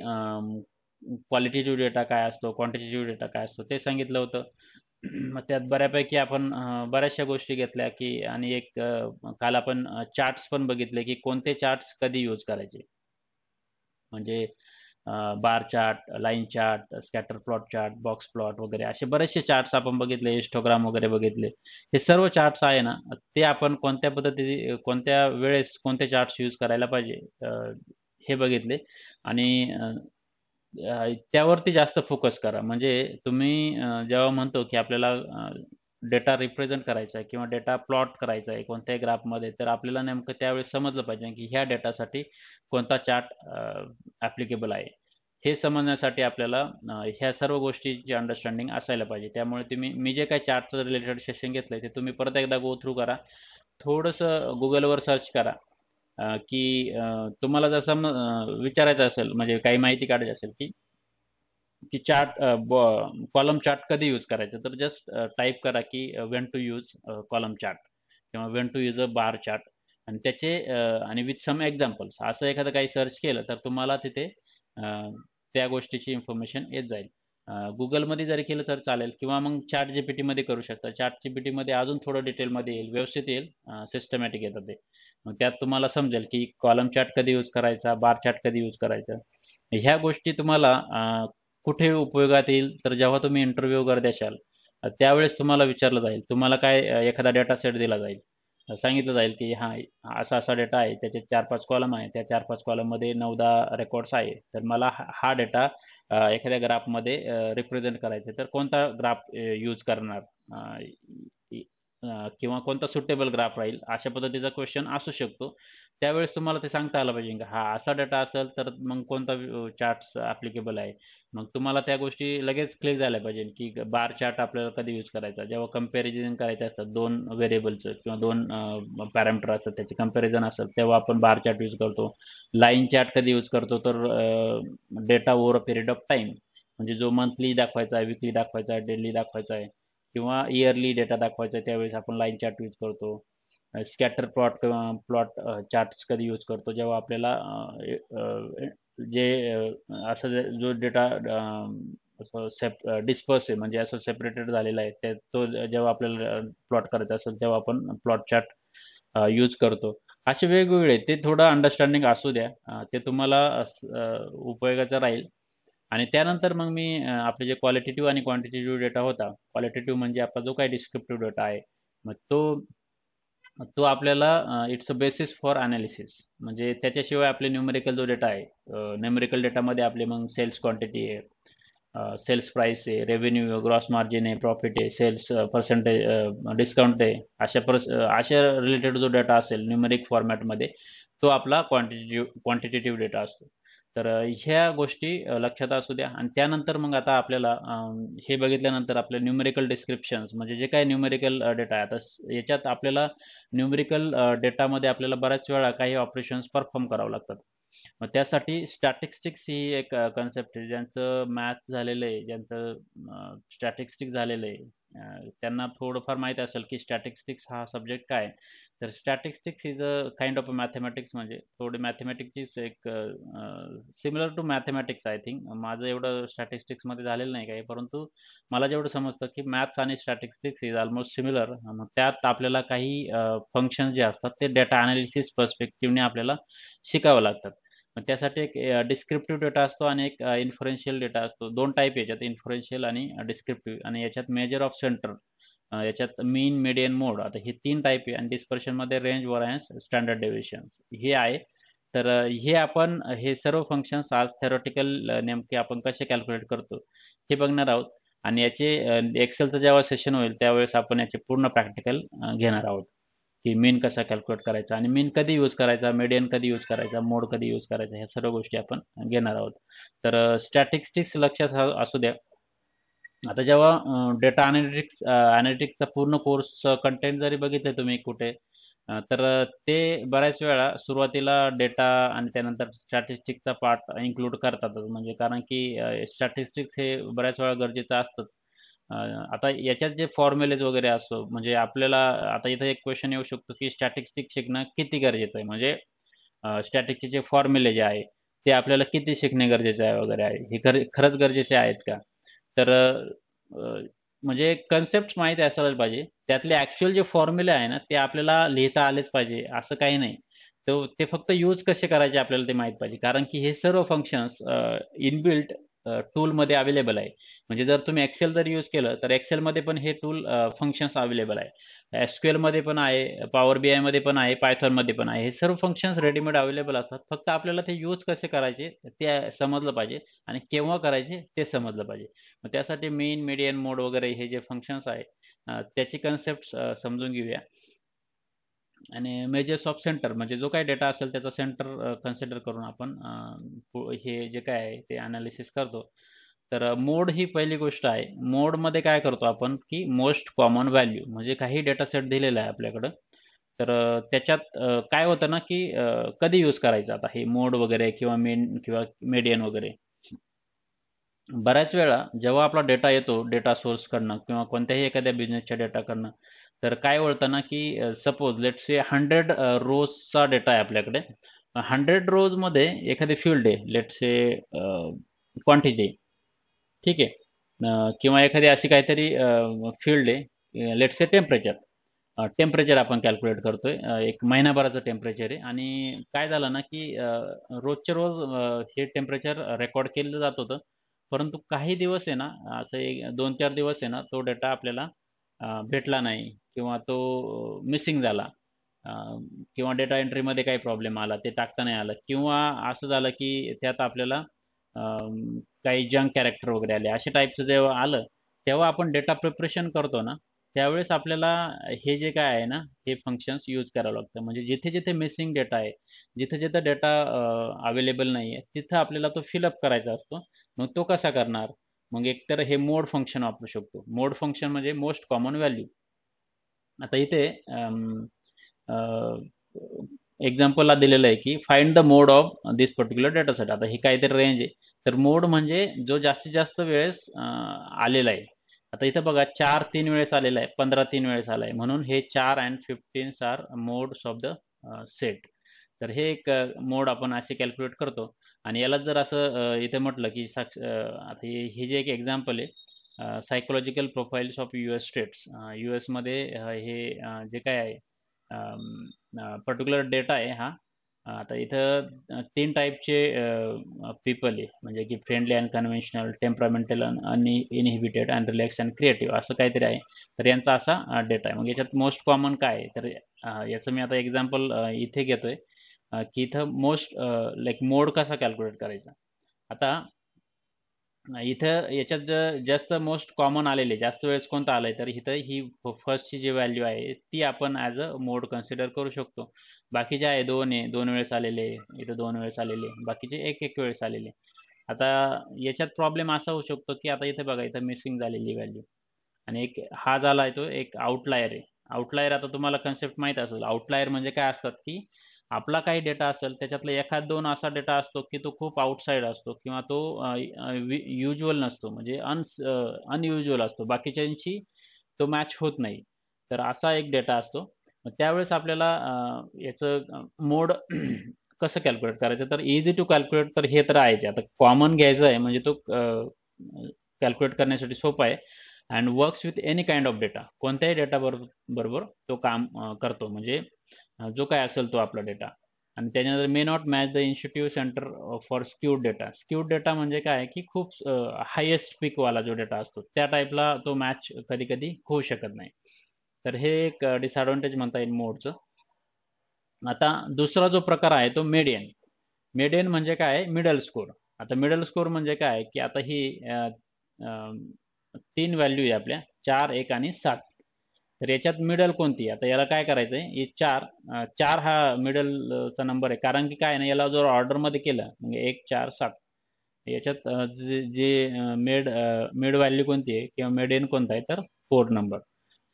क्वालिटेटिव्ह डेटा काय असतो, क्वांटिटेटिव्ह डेटा काय असतो ते सांगितलं होतं. मग त्यात बऱ्यापैकी आपण बऱ्याचशा गोष्टी घेतल्या की आणि एक काल आपण चार्ट्स पण बघितले की कोणते चार्ट्स कधी यूज करायचे. म्हणजे bar chart, line chart, scatter plot chart, box plot वगैरे असे बरेचसे चार्ट्स आपण बघितले, हिस्टोग्राम वगैरे बघितले. हे सर्व चार्ट्स आहे ना, ते आपण कोणत्या पद्धतीने, कोणत्या वेळेस कोणते चार्ट्स यूज करायला पाहिजे हे बघितले. आणि त्यावरती जास्त फोकस करा. म्हणजे तुम्ही जेव्हा म्हणतो की आपल्याला डेटा रिप्रेझेंट करायचा आहे किंवा डेटा प्लॉट करायचा आहे कोणत्याही ग्राफमध्ये, तर आपल्याला नेमकं त्यावेळेस समजलं पाहिजे की ह्या डेटासाठी कोणता चार्ट ॲप्लिकेबल आहे. हे समजण्यासाठी आपल्याला ह्या सर्व गोष्टीची अंडरस्टँडिंग असायला पाहिजे. त्यामुळे मी जे काही चार्टचं रिलेटेड सेशन घेतलंय ते तुम्ही परत एकदा गो थ्रू करा. थोडंसं Googleवर सर्च करा. की तुम्हाला जर विचारायचं असेल म्हणजे काही माहिती काढायची असेल की की चार्ट कॉलम चार्ट कधी यूज करायचं, तर जस्ट टाईप करा की when to use column chart किंवा when to use a bar chart. आणि त्याचे आणि विथ सम एक्झाम्पल्स असं एखादं काही सर्च केलं तर तुम्हाला तिथे त्या गोष्टीची इन्फॉर्मेशन येत जाईल. गुगलमध्ये जरी केलं तर चालेल किंवा मग चॅट जीपीटीमध्ये करू शकता. चॅट जीपीटीमध्ये अजून थोडं डिटेलमध्ये येईल, व्यवस्थित येईल, सिस्टमॅटिक येतं ते. मग त्यात तुम्हाला समजेल की कॉलम चार्ट कधी यूज करायचा, बार चार्ट कधी यूज करायचा. ह्या गोष्टी तुम्हाला कुठे उपयोगात येईल, तर जेव्हा तुम्ही इंटरव्ह्यू वगैरे द्याल त्यावेळेस तुम्हाला विचारलं जाईल. तुम्हाला काय एखादा डेटा सेट दिला जाईल. सांगितलं जाईल की हा असा असा डेटा आहे, त्याचे 4-5 कॉलम आहे. त्या 4-5 कॉलममध्ये 9-10 रेकॉर्ड्स आहे. तर मला हा डेटा एखाद्या ग्राफमध्ये रिप्रेझेंट करायचा आहे. तर कोणता ग्राफ यूज करणार अ, किंवा कोणता सुटेबल ग्राफ राहील, अशा पद्धतीचा क्वेश्चन असू शकतो. त्यावेळेस तुम्हाला ते सांगता आलं पाहिजे की हा असा डेटा असेल तर मग कोणता चार्ट्स ॲप्लिकेबल आहे. मग तुम्हाला त्या गोष्टी लगेच क्लिक झाल्या पाहिजे की बार चार्ट आपल्याला कधी यूज करायचा. जेव्हा कंपॅरिझन करायचं असतं 2 व्हेरिएबलचं किंवा 2 पॅरामीटर असतात त्याचे कंपॅरिझन असतं, तेव्हा आपण बार चार्ट यूज करतो. लाईन चार्ट कधी यूज करतो, तर data over a period of time, म्हणजे जो मंथली दाखवायचा आहे, वीकली दाखवायचा आहे, डेली दाखवायचा आहे किंवा इयरली डेटा दाखवायचा आहे, त्यावेळेस आपण लाईन चार्ट यूज करतो. स्कॅटर प्लॉट चार्ट्स कधी यूज करतो, जेव्हा आपल्याला जे जो डेटा डिस्पर्स आहे म्हणजे असं सेपरेटेड झालेला आहे, तो जेव्हा आपल्याला प्लॉट करायचा असेल तेव्हा आपण प्लॉट चार्ट यूज करतो. असे वेगवेगळे ते थोडं अंडरस्टँडिंग असू द्या. ते तुम्हाला उपयोगाचं राहील. आणि त्यानंतर मग मी आपले जे क्वालिटेटिव्ह आणि क्वांटिटेटिव्ह डेटा होता. क्वालिटेटिव्ह म्हणजे आपला जो काही डिस्क्रिप्टिव्ह डेटा आहे. मग तो आपल्याला it's a basis for analysis. म्हणजे त्याच्याशिवाय आपले न्यूमेरिकल जो डेटा आहे, न्यूमेरिकल डेटामध्ये आपले मग सेल्स क्वांटिटी आहे, सेल्स प्राइस आहे, रेव्हेन्यू आहे, ग्रॉस मार्जिन आहे, प्रॉफिट आहे, सेल्स पर्सेंटेज, डिस्काउंट आहे, अशा रिलेटेड जो डेटा असेल न्यूमेरिक फॉर्मॅटमध्ये, तो आपला क्वांटिटेटिव्ह डेटा असतो. तर ह्या गोष्टी लक्षात असू द्या. आणि त्यानंतर मग आता आपल्याला हे बघितल्यानंतर आपले न्यूमेरिकल डिस्क्रिप्शन्स म्हणजे जे काही न्यूमेरिकल डेटा आहे, आता याच्यात आपल्याला न्यूमेरिकल डेटामध्ये आपल्याला बऱ्याच वेळा काही ऑपरेशन्स परफॉर्म करावं लागतात. मग त्यासाठी स्टॅटिस्टिक्स ही एक कन्सेप्ट आहे. ज्यांचं मॅथ्स झालेलं आहे, ज्यांचं स्टॅटिस्टिक्स झालेलं आहे, त्यांना थोडंफार माहीत असेल की स्टॅटिस्टिक्स हा सब्जेक्ट काय आहे. तर statistics is a kind of a mathematics, म्हणजे थोडी मॅथेमॅटिक्सचीच एक similar to mathematics I think. माझं एवढं स्टॅटिस्टिक्समध्ये झालेलं नाही काही, परंतु मला जेवढं समजतं की मॅथ्स आणि स्टॅटिस्टिक्स इज ऑलमोस्ट सिमिलर. मग त्यात आपल्याला काही फंक्शन जे असतात ते डेटा अनालिसिस पर्स्पेक्टिव्हने आपल्याला शिकावं लागतात. मग त्यासाठी एक डिस्क्रिप्टिव्ह डेटा असतो आणि एक इन्फरन्शियल डेटा असतो. दोन टाईप याच्यात, इन्फरन्शियल आणि डिस्क्रिप्टिव्ह. आणि याच्यात मेजर ऑफ सेंटर, याच्यात मीन, मीडियन, मोड, आता हे 3 टाईप आहे. आणि डिस्पर्शनमध्ये रेंज, व्हॅरियन्स, स्टँडर्ड डेव्हिएशन हे आहे. तर हे आपण हे सर्व फंक्शन्स आज थेरॉटिकल नेमके आपण कसे कॅल्क्युलेट करतो हे बघणार आहोत. आणि याचे एक्सेलचं जेव्हा सेशन होईल त्यावेळेस आपण याचे पूर्ण प्रॅक्टिकल घेणार आहोत की मीन कसा कॅल्क्युलेट करायचा आणि मीन कधी यूज करायचा, मीडियन कधी यूज करायचा, मोड कधी यूज करायचा, ह्या सर्व गोष्टी आपण घेणार आहोत. तर स्टॅटिस्टिक्स लक्षात असू द्या. आता जेव्हा डेटा अनालिटिक्सचा पूर्ण कोर्स कंटेंट जरी बघितलं तुम्ही कुठे, तर ते बऱ्याच वेळा सुरुवातीला डेटा आणि त्यानंतर स्टॅटिस्टिक्सचा पार्ट इन्क्लूड करतातच. म्हणजे कारण की स्टॅटिस्टिक्स हे बऱ्याच वेळा गरजेचं असतंच. आता याच्यात जे फॉर्म्युलेज वगैरे असतो, म्हणजे आपल्याला आता इथे एक क्वेश्चन येऊ शकतो की स्टॅटिस्टिक्स शिकणं किती गरजेचं आहे. म्हणजे स्टॅटिकचे जे फॉर्म्युले जे आहे ते आपल्याला किती शिकणे गरजेचे आहे वगैरे आहे, हे खरंच गरजेचे आहेत का. तर म्हणजे कन्सेप्ट माहिती असायला पाहिजे. त्यातले ॲक्चुअल जे फॉर्म्युले आहे ना ते आपल्याला लिहिता आलेच पाहिजे असं काही नाही. तर ते फक्त यूज कसे करायचे आपल्याला ते माहीत पाहिजे. कारण की हे सर्व फंक्शन्स इनबिल्ट टूलमध्ये अवेलेबल आहे. म्हणजे जर तुम्ही एक्सेल जर यूज केलं तर एक्सेलमध्ये पण हे टूल फंक्शन्स अवेलेबल आहे. SQL मध्ये पण आहे, पॉवर BI मध्ये पण आहे, पायथॉनमध्ये पण आहे. हे सर्व फंक्शन्स रेडीमेड अवेलेबल असतात. फक्त आपल्याला ते यूज कसे करायचे ते समजलं पाहिजे आणि केव्हा करायचे ते समजलं पाहिजे. मग त्यासाठी मीन, मीडियन, मोड वगैरे हे जे फंक्शन्स आहे त्याची कन्सेप्ट समजून घेऊया. आणि मेजर्स ऑफ सेंटर म्हणजे जो काही डेटा असेल त्याचा सेंटर कन्सिडर करून आपण हे जे काय आहे ते अनालिसिस करतो. तर मोड ही पहिली गोष्ट आहे. मोडमध्ये काय करतो आपण की मोस्ट कॉमन व्हॅल्यू, म्हणजे काही डेटा सेट दिलेला आहे आपल्याकडं. तर त्याच्यात काय होतं ना की कधी यूज करायचं आता हे मोड वगैरे किंवा मेन किंवा मीडियन वगैरे. बऱ्याच वेळा जेव्हा आपला डेटा येतो डेटा सोर्सकडनं किंवा कोणत्याही एखाद्या बिझनेसच्या डेटाकडनं, तर काय होतं ना की सपोज लेट्स से 100 रोजचा डेटा आहे आपल्याकडे. 100 रोजमध्ये एखादी फील्ड आहे, लेट्स से क्वांटिटी, ठीक आहे. किंवा एखादी अशी काहीतरी फील्ड आहे, लेट्स से टेम्परेचर. टेम्परेचर आपण कॅल्क्युलेट करतोय, एक महिनाभराचं टेम्परेचर आहे. आणि काय झालं ना की रोजच्या रोज हे टेम्परेचर रेकॉर्ड केलं जात होतं. परंतु काही दिवस आहे ना, असं एक 2-4 दिवस आहे ना, तो डेटा आपल्याला भेटला नाही किंवा तो मिसिंग झाला. अ, किंवा डेटा एंट्रीमध्ये काही प्रॉब्लेम आला, ते टाकता नाही आलं किंवा असं झालं की त्यात आपल्याला काही जंक कॅरेक्टर वगैरे आले. अशा टाईपचं जेव्हा आलं, तेव्हा आपण डेटा प्रिपरेशन करतो ना, त्यावेळेस आपल्याला हे जे काय आहे ना, हे फंक्शन्स यूज करावं लागतं. म्हणजे जिथे-जिथे मिसिंग डेटा आहे, जिथे-जिथे डेटा अवेलेबल नाही आहे, तिथं आपल्याला तो फिलअप करायचा असतो. मग तो कसा करणार? मग एकतर हे मोड फंक्शन वापरू शकतो. मोड फंक्शन म्हणजे मोस्ट कॉमन व्हॅल्यू. आता इथे एक्झाम्पलला दिलेलं आहे की find the mode of this particular data set. आता ही काहीतरी रेंज आहे. तर मोड म्हणजे जो जास्तीत जास्त वेळेस आलेला आहे. आता इथं बघा 4 3 वेळेस आलेला आहे, 15 3 वेळेस आला आहे. म्हणून हे 4 and 15 are modes of the set. तर हे एक मोड आपण असे कॅल्क्युलेट करतो. आणि याला जर असं इथे म्हटलं की आता हे जे एक एक्झाम्पल आहे, psychological profiles of US states. US मध्ये हे जे काय आहे पर्टिक्युलर डेटा आहे हा. आता इथं 3 टाईपचे पीपल आहे, म्हणजे की फ्रेंडली अँड कन्व्हेन्शनल, टेम्परामेंटल आणि inhibited and relax and creative असं काहीतरी आहे. तर यांचा असा डेटा आहे. मग याच्यात मोस्ट कॉमन काय आहे, तर याचं मी आता एक्झाम्पल इथे घेतोय की इथं मोस्ट लाईक मोड कसा कॅल्क्युलेट करायचा. आता इथं याच्यात जास्त मोस्ट कॉमन आलेले जास्त वेळेस कोणतं आलंय, तर इथं ही फर्स्टची जी व्हॅल्यू आहे ती आपण ॲज अ मोड कन्सिडर करू शकतो. बाकीचे आहे 2 आहे, 2 वेळेस आलेले, इथं 2 वेळेस आलेले, बाकीचे 1 वेळेस आलेले. आता याच्यात प्रॉब्लेम असा होऊ शकतो, की आता इथे बघा इथं मिसिंग झालेली व्हॅल्यू आणि एक हा झालाय तो एक आउटलायर आहे. आउटलायर आता तुम्हाला कन्सेप्ट माहीत असेल. आउटलायर म्हणजे काय असतात, की आपला काही डेटा असेल त्याच्यातला एखाद 2 असा डेटा असतो, की तो खूप आउटसाइड असतो किंवा तो युज्युअल नसतो म्हणजे अनयुज्युअल असतो. बाकीच्यांशी तो मॅच होत नाही. तर असा एक डेटा असतो. मग त्यावेळेस आपल्याला याचं मोड कसं कॅल्क्युलेट करायचं तर इझी टू कॅल्क्युलेट तर हे तर आहेच. आता कॉमन घ्यायचं आहे म्हणजे तो कॅल्क्युलेट करण्यासाठी सोपा आहे and works with any kind of data. कोणत्याही डेटा बरोबर तो काम करतो म्हणजे जो काय असेल तो आपला डेटा. आणि त्याच्यानंतर may not match the institute centre for skewed data. Skewed data म्हणजे काय की खूप हायेस्ट पीकवाला जो डेटा असतो त्या टाईपला तो मॅच कधी कधी होऊ शकत नाही. तर हे एक डिसएडव्हान्टेज म्हणता येईल मोडचं. आता दुसरा जो प्रकार आहे तो मेडियन. मेडियन म्हणजे काय मिडल स्कोर. आता मिडल स्कोर म्हणजे काय की आता ही 3 व्हॅल्यू आहे आपल्या 4, 1 आणि 7. तर याच्यात मिडल कोणती? आता याला काय करायचंय हे 4 हा मिडलचा नंबर आहे कारण की काय ना याला जर ऑर्डरमध्ये केलं म्हणजे 1, 4, 7 याच्यात जे मिड व्हॅल्यू कोणती आहे किंवा मिडियन कोणता आहे तर 4 नंबर.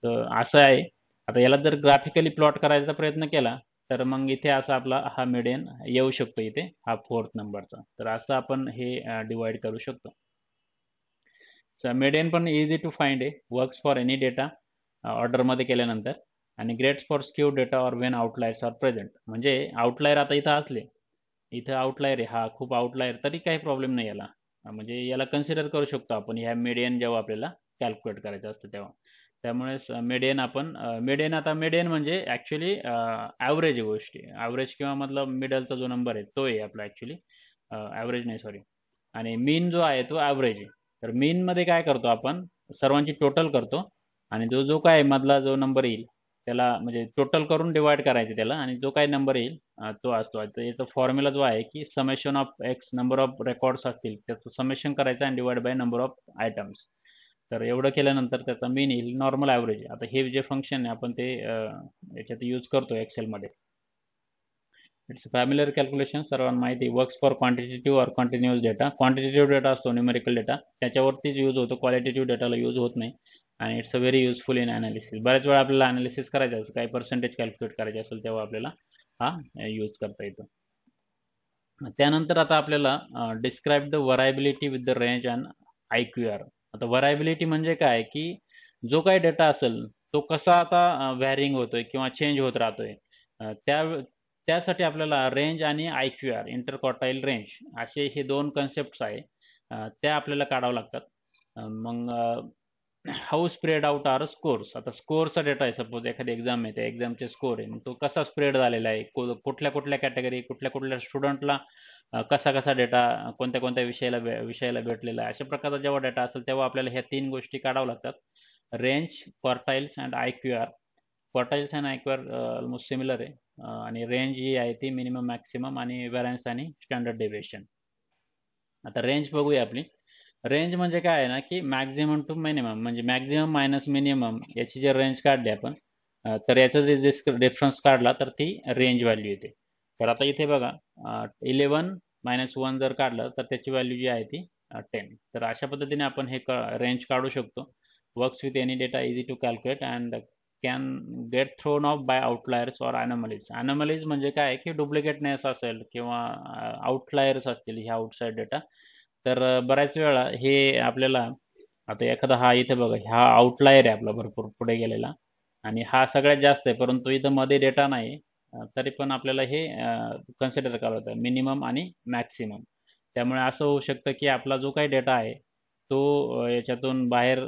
तर असं आहे. आता याला जर ग्राफिकली प्लॉट करायचा प्रयत्न केला तर मग इथे असा आपला हा मिडियन येऊ शकतो इथे हा 4th नंबरचा. तर असं आपण हे डिवाइड करू शकतो. मेडियन पण इझी टू फाइंड आहे. वर्क्स फॉर एनी डेटा ऑर्डरमध्ये केल्यानंतर आणि great for skew data or when outliers are present. म्हणजे आउटलायर आता इथं असले इथं आउटलायर आहे हा खूप आउटलायर तरी काही प्रॉब्लेम नाही याला. म्हणजे याला कन्सिडर करू शकतो आपण ह्या मीडियन जेव्हा आपल्याला कॅल्क्युलेट करायचं असतं तेव्हा. त्यामुळे मीडियन आपण मीडियन आता मीडियन म्हणजे ॲक्च्युली ॲव्हरेज गोष्टी ॲव्हरेज किंवा मतलब मिडलचा जो नंबर आहे तो आहे आपला ॲक्च्युली ॲव्हरेज नाही सॉरी. आणि मीन जो आहे तो ॲव्हरेज आहे. तर मीनमध्ये काय करतो आपण सर्वांची टोटल करतो आणि जो जो काय मधला जो नंबर येईल त्याला म्हणजे टोटल करून डिवाइड करायचे त्याला आणि जो काही नंबर येईल तो असतो. तर याचा फॉर्म्युला जो आहे की summation of x number of records असतील त्याचं समेशन करायचं आणि divide by number of items. तर एवढं केल्यानंतर त्याचा मीन येईल नॉर्मल ॲव्हरेज. आता हे जे फंक्शन आहे आपण ते याच्यात यूज करतो एक्सेलमध्ये. इट्स फॅमिलियर कॅल्क्युलेशन सर्वांना माहिती works for quantitative or continuous data. Quantitative data असतो न्यूमेरिकल डेटा त्याच्यावरतीच यूज होतो. क्वालिटेटिव्ह डेटाला यूज होत नाही आणि it's a very useful in analysis. बऱ्याच वेळा आपल्याला अनालिसिस करायचं असेल काही पर्सेंटेज कॅल्क्युलेट करायचे असेल तेव्हा आपल्याला हा यूज करता येतो. त्यानंतर आता आपल्याला describe the variability with the range and IQR. आता व्हरायबिलिटी म्हणजे काय की जो काही डेटा असेल तो कसा आता व्हॅरिंग होतोय किंवा चेंज होत राहतोय. त्यासाठी आपल्याला रेंज आणि IQR इंटरक्वार्टाईल रेंज असे हे 2 कन्सेप्ट्स आहे. त्या आपल्याला काढावं लागतात. मग how spread out are scores. आता स्कोरचा डेटा आहे सपोज एखादी एक्झाम आहे त्या एक्झामचे स्कोर आहे मग तो कसा स्प्रेड झालेला आहे कुठल्या कुठल्या कॅटेगरी कुठल्या कुठल्या स्टुडंटला कसा कसा डेटा कोणत्या कोणत्या विषयाला भेटलेला आहे. अशा प्रकारचा जेव्हा डेटा असेल तेव्हा आपल्याला ह्या 3 गोष्टी काढाव्या लागतात. Range quartiles and IQR. Quartiles and IQR almost similar आहे. आणि रेंज जी आहे ती मिनिमम मॅक्सिमम आणि व्हॅरन्स आणि स्टँडर्ड डेव्हिएशन. आता रेंज बघूया आपली. रेंज म्हणजे काय आहे ना की मॅक्झिमम टू मिनिमम म्हणजे मॅक्झिमम मायनस मिनिमम याची जर रेंज काढली आपण तर याचा जे डिफरन्स काढला तर ती रेंज व्हॅल्यू येते. तर आता इथे बघा 11 - 1 जर काढलं तर त्याची व्हॅल्यू जी आहे ती 10. तर अशा पद्धतीने आपण हे रेंज काढू शकतो. Works with any data easy to calculate and can get thrown off by outliers or anomalies. Anomalies म्हणजे काय की डुप्लिकेटनेस असेल किंवा आउटलायर्स असतील ह्या आउटसाइड डेटा. तर बऱ्याच वेळा हे आपल्याला आता एखादा हा इथे बघा हा आउटलायर आहे आपला भरपूर पुढे गेलेला आणि हा सगळ्यात जास्त आहे परंतु इथं मध्ये डेटा नाही. तरी पण आपल्याला हे कन्सिडर करावं लागतं मिनिमम आणि मॅक्सिमम. त्यामुळे असं होऊ शकतं की आपला जो काही डेटा आहे तो याच्यातून बाहेर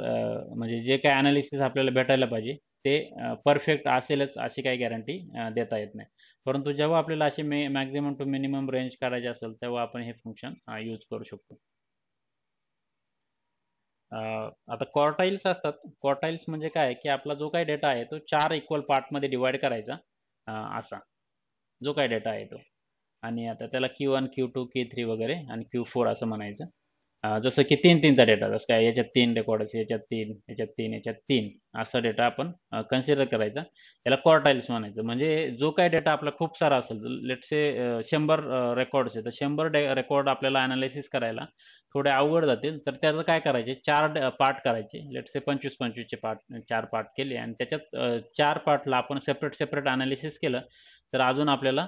म्हणजे जे काही अनालिसिस आपल्याला भेटायला पाहिजे ते परफेक्ट असेलच अशी काही गॅरंटी देता येत नाही. परंतु जेव्हा आपल्याला अशी मॅक्झिमम टू मिनिमम रेंज काढायची असेल तेव्हा आपण हे फंक्शन यूज करू शकतो. आता क्वार्टाईल्स असतात. क्वार्टाईल्स म्हणजे काय की आपला जो काही डेटा आहे तो 4 इक्वल पार्टमध्ये डिवाइड करायचा असा जो काही डेटा आहे तो. आणि आता त्याला Q1, Q2, Q3 वगैरे आणि Q4 असं म्हणायचं. जसं की 3-3चा डेटा, जसं काय याच्यात 3 रेकॉर्ड असेल, याच्यात 3, याच्यात 3, याच्यात 3 असा डेटा आपण कन्सिडर करायचा. याला क्वार्टाइल्स म्हणायचं. म्हणजे जो काही डेटा आपला खूप सारा असेल, लेट्स से 100 रेकॉर्ड्स आहेत, तर 100 रेकॉर्ड आपल्याला अनालिसिस करायला थोडे अवघड जातील. तर त्याचं काय करायचे, 4 पार्ट करायचे. लेट्स से 25-25चे पार्ट, 4 पार्ट केले आणि त्याच्यात 4 पार्टला आपण सेपरेट अनालिसिस केलं, तर अजून आपल्याला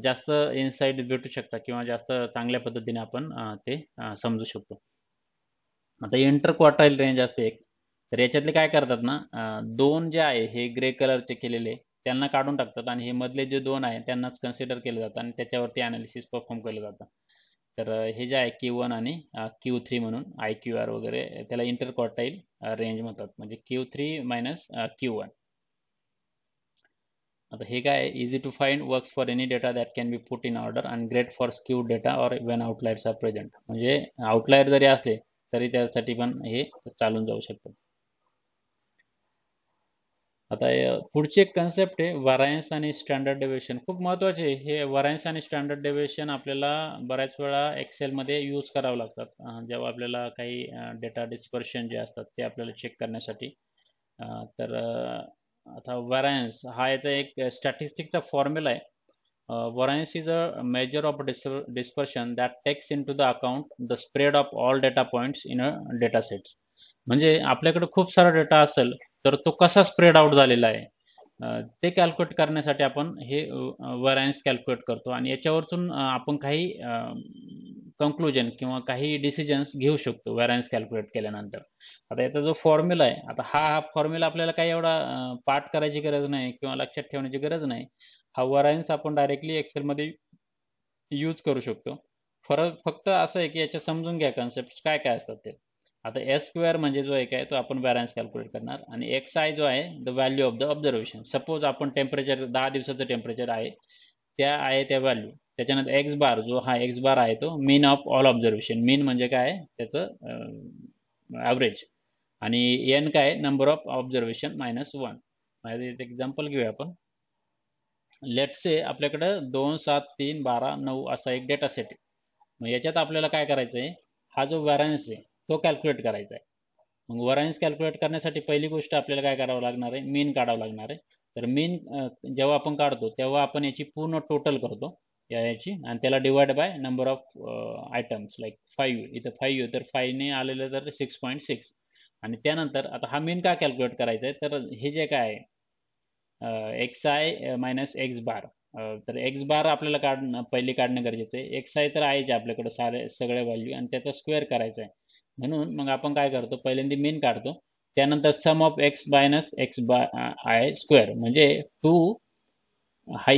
जास्त इन्साईट भेटू शकतात किंवा जास्त चांगल्या पद्धतीने आपण ते समजू शकतो. आता इंटर क्वार्टाईल रेंज असते एक, तर याच्यातले काय करतात ना, 2 जे आहे हे ग्रे कलरचे केलेले त्यांना काढून टाकतात आणि हे मधले जे 2 आहे त्यांनाच कन्सिडर केलं जातं आणि त्याच्यावरती अनालिसिस परफॉर्म केलं जातं. तर हे जे आहे Q1 आणि Q3 म्हणून IQR वगैरे त्याला इंटर क्वार्टाईल रेंज म्हणतात, म्हणजे Q3 मायनस Q1. आता हे काय, easy to find, works for any data that can be put in order and great for skew data और वेन आउटलायर्स आर प्रेझेंट. म्हणजे आउटलायर जरी असले तरी त्यासाठी पण हे चालून जाऊ शकतं. आता पुढची एक कन्सेप्ट आहे व्हरायन्स आणि स्टँडर्ड डेव्हिएशन. खूप महत्त्वाचे आहे हे व्हरायन्स आणि स्टँडर्ड डेव्हिएशन. आपल्याला बऱ्याच वेळा एक्सेलमध्ये यूज करावं लागतात जेव्हा आपल्याला काही डेटा डिस्पर्शन जे असतात ते आपल्याला चेक करण्यासाठी. तर आता व्हरायन्स हा याचा एक स्टॅटिस्टिकचा फॉर्म्युला आहे. Variance is a measure of dispersion that takes into the account the spread of all data points in a data set. म्हणजे आपल्याकडे खूप सारा डेटा असेल तर तो कसा स्प्रेड आउट झालेला आहे ते कॅल्क्युलेट करण्यासाठी आपण हे व्हरायन्स कॅल्क्युलेट करतो आणि याच्यावरतून आपण काही कन्क्लुजन किंवा काही डिसिजन्स घेऊ शकतो व्हरायन्स कॅल्क्युलेट केल्यानंतर. आता याचा जो फॉर्म्युला आहे, आता हा फॉर्म्युला आपल्याला काही एवढा पाठ करायची गरज नाही किंवा लक्षात ठेवण्याची गरज नाही. हा व्हरायन्स आपण डायरेक्टली एक्सेलमध्ये यूज करू शकतो. फरक फक्त असं आहे की याच्या समजून घ्या कन्सेप्ट काय काय असतात ते. आता एस स्क्वेअर म्हणजे जो एक आहे तो आपण व्हॅरन्स कॅल्क्युलेट करणार आणि एक्स आय जो आहे the value of the observation. Suppose आपण टेम्परेचर 10 दिवसाचं टेम्परेचर आहे, त्या आहे त्या व्हॅल्यू. त्याच्यानंतर एक्स बार जो हा एक्स बार आहे तो मीन ऑफ ऑल ऑब्झर्वेशन. मीन म्हणजे काय आहे त्याचं ॲव्हरेज आणि एन काय नंबर ऑफ ऑब्झर्वेशन मायनस 1. एक एक्झाम्पल घेऊया आपण. लेट्स से आपल्याकडं 2, 7, 3, 12, 9 असा एक डेटा सेट आहे. मग याच्यात आपल्याला काय करायचं आहे, हा जो व्हॅरन्स आहे तो कॅल्क्युलेट करायचा आहे. मग व्हॅरन्स कॅल्क्युलेट करण्यासाठी पहिली गोष्ट आपल्याला काय करावं लागणार आहे, मीन काढावं लागणार आहे. तर मीन जेव्हा आपण काढतो तेव्हा आपण याची पूर्ण टोटल करतो याची आणि त्याला divide by number of items like 5. इथं 5 आहे तर 5ने आलेलं तर 6.6. आणि त्यानंतर आता हा मीन का कॅल्क्युलेट करायचा आहे, तर हे जे काय आहे एक्स आय मायनस एक्स बार, तर एक्स बार आपल्याला पहिली काढणं गरजेचं आहे. एक्स आय तर आहेच आपल्याकडे सगळ्या व्हॅल्यू आणि त्याचा स्क्वेअर करायचा आहे. म्हणून मग आपण काय करतो, पहिल्यांदा मीन काढतो, त्यानंतर sum of x minus x by i square म्हणजे 2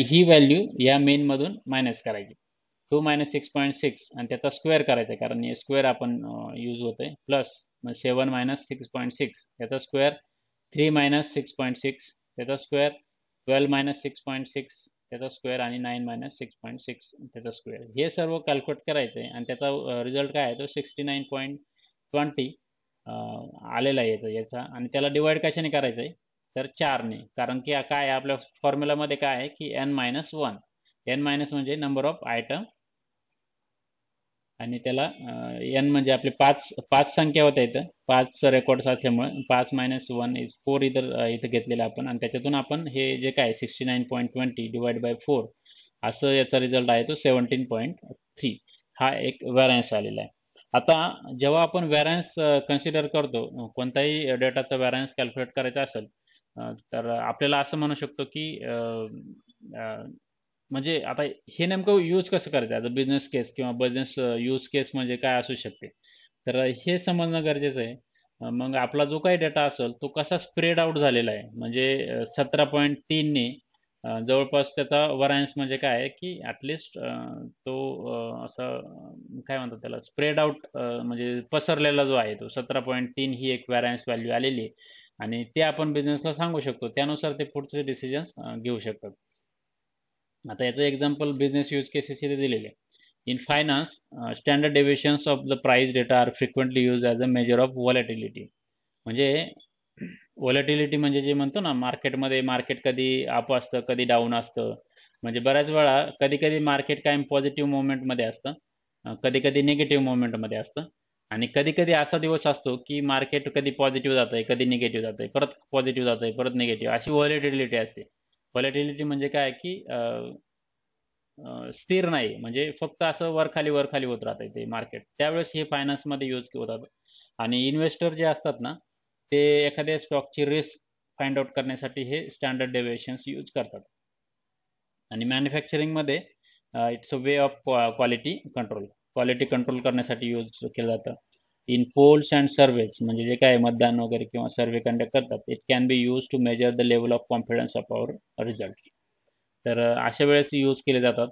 ही व्हॅल्यू या मेनमधून मायनस करायची. 2 मायनस 6.6 आणि त्याचा स्क्वेअर करायचा आहे कारण स्क्वेअर आपण यूज होत आहे. प्लस 7 मायनस 6.6 याचा स्क्वेअर, 3 मायनस 6.6 त्याचा स्क्वेअर, 12 मायनस 6.6 त्याचा स्क्वेअर आणि 9 मायनस 6.6 त्याचा स्क्वेअर. हे सर्व कॅल्क्युलेट करायचं आहे आणि त्याचा रिझल्ट काय आहे तो 69.20 आलेला आहे याचा आणि त्याला डिवाइड कशाने करायचं आहे, तर 4ने. कारण की काय आहे आपल्या फॉर्म्युलामध्ये काय आहे की n मायनस 1. n मायनस म्हणजे नंबर ऑफ आयटम आणि त्याला n म्हणजे आपले 5 संख्या होत्या इथं, 5 रेकॉर्ड्स असल्यामुळे 5 मायनस 1 इज 4 इथं घेतलेलं आपण आणि त्याच्यातून आपण हे जे काय 69.20 डिवाइड बाय 4 असं याचा रिझल्ट आहे तो 17.3. हा एक व्हॅरन्स आलेला आहे. आता जेव्हा आपण व्हॅरन्स कन्सिडर करतो, कोणताही डेटाचा व्हॅरन्स कॅल्क्युलेट करायचा असेल तर आपल्याला असं म्हणू शकतो की म्हणजे आता हे नेमकं यूज कसं करायचं ॲज अ बिझनेस केस किंवा बिझनेस यूज केस म्हणजे काय असू शकते, तर हे समजणं गरजेचं आहे. मग आपला जो काही डेटा असेल तो कसा स्प्रेड आउट झालेला आहे, म्हणजे 17.3ने जवळपास त्याचा व्हरायन्स म्हणजे काय आहे की ॲटलिस्ट तो असं काय म्हणतात त्याला स्प्रेड आउट म्हणजे पसरलेला जो आहे तो 17.3 ही एक व्हॅरन्स व्हॅल्यू आलेली आहे आणि ते आपण बिझनेसला सांगू शकतो. त्यानुसार ते पुढचे डिसिजन्स घेऊ शकतात. आता याचं एक्झाम्पल बिझनेस यूज केसेस इथे दिलेले. In finance standard deviations of the price data are frequently use as a measure of volatility. म्हणजे व्हॉलॅटिलिटी म्हणजे जे म्हणतो ना मार्केटमध्ये, मार्केट कधी अप असतं कधी डाऊन असतं. म्हणजे बऱ्याच वेळा कधी कधी मार्केट कायम पॉझिटिव्ह मुवमेंटमध्ये असतं, कधी कधी निगेटिव्ह मुवमेंटमध्ये असतं. आणि कधी कधी असा दिवस असतो की मार्केट कधी पॉझिटिव्ह जात आहे, कधी निगेटिव्ह जात आहे, परत पॉझिटिव्ह जात आहे, परत निगेटिव्ह, अशी व्हॉलेटिलिटी असते. व्हॉलेटिलिटी म्हणजे काय की स्थिर नाही, म्हणजे फक्त असं वर खाली होत राहतं ते मार्केट. त्यावेळेस हे फायनान्समध्ये यूज होतात. आणि इन्व्हेस्टर जे असतात ना, ते एखाद्या स्टॉकची रिस्क फाइंड आउट करण्यासाठी हे स्टँडर्ड डेव्हिएशन्स यूज करतात. आणि मॅन्युफॅक्चरिंगमध्ये it's a way of quality control करण्यासाठी यूज केलं जातं. इन पोल्स अँड सर्वेज, म्हणजे जे काय मतदान वगैरे किंवा सर्वे कंडक्ट करतात, it can be use to measure the level of confidence of our result. तर अशा वेळेस यूज केले जातात.